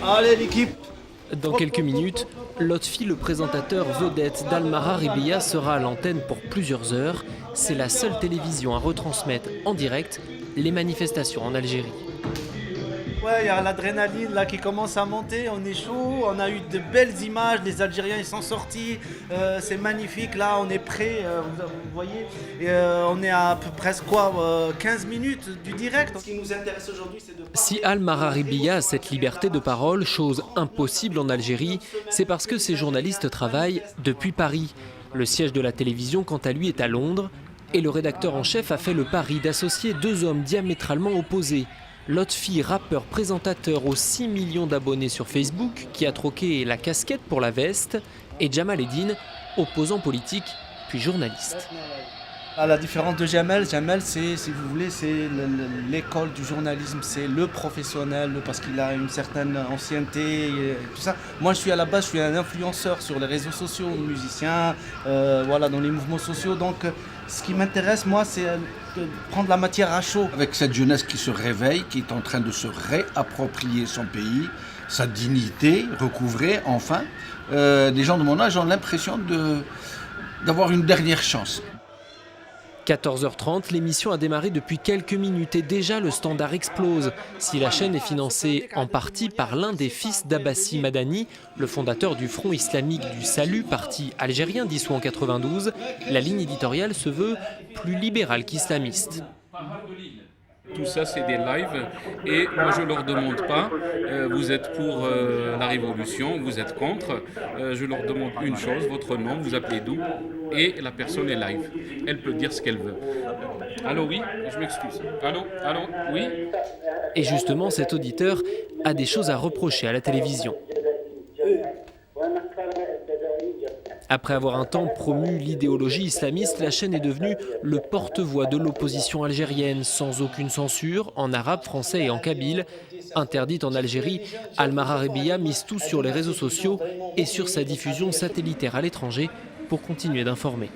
Allez l'équipe. Dans quelques minutes, Lotfi, le présentateur vedette d'Al-Mara Ribiya, sera à l'antenne pour plusieurs heures. C'est la seule télévision à retransmettre en direct les manifestations en Algérie. Ouais, il y a l'adrénaline là qui commence à monter, on est chaud, on a eu de belles images, les Algériens ils sont sortis, c'est magnifique, là on est prêt, vous voyez, et, on est à presque 15 minutes du direct. Ce qui nous intéresse aujourd'hui c'est de... Si Al-Mara Ribiya a cette liberté de parole, chose impossible en Algérie, c'est parce que ces journalistes travaillent depuis Paris. Le siège de la télévision, quant à lui, est à Londres, et le rédacteur en chef a fait le pari d'associer deux hommes diamétralement opposés. Lotfi, rappeur présentateur aux 6 millions d'abonnés sur Facebook, qui a troqué la casquette pour la veste, et Jamal Eddine, opposant politique, puis journaliste. À la différence de Jamel, c'est, si vous voulez, c'est l'école du journalisme, c'est le professionnel parce qu'il a une certaine ancienneté et tout ça. Moi, je suis un influenceur sur les réseaux sociaux, musicien, voilà, dans les mouvements sociaux. Donc, ce qui m'intéresse, moi, c'est de prendre la matière à chaud. Avec cette jeunesse qui se réveille, qui est en train de se réapproprier son pays, sa dignité recouvrée, enfin, des gens de mon âge ont l'impression d'avoir une dernière chance. 14h30, l'émission a démarré depuis quelques minutes et déjà le standard explose. Si la chaîne est financée en partie par l'un des fils d'Abbassi Madani, le fondateur du Front islamique du Salut, parti algérien dissous en 92, la ligne éditoriale se veut plus libérale qu'islamiste. Tout ça, c'est des lives et moi, je ne leur demande pas, vous êtes pour la révolution, vous êtes contre. Je leur demande une chose, votre nom, vous appelez d'où et la personne est live. Elle peut dire ce qu'elle veut. Allô, oui, je m'excuse. Allô, oui. Et justement, cet auditeur a des choses à reprocher à la télévision. Après avoir un temps promu l'idéologie islamiste, la chaîne est devenue le porte-voix de l'opposition algérienne, sans aucune censure, en arabe, français et en kabyle. Interdite en Algérie, Al-Mara Ribiya mise tout sur les réseaux sociaux et sur sa diffusion satellitaire à l'étranger pour continuer d'informer.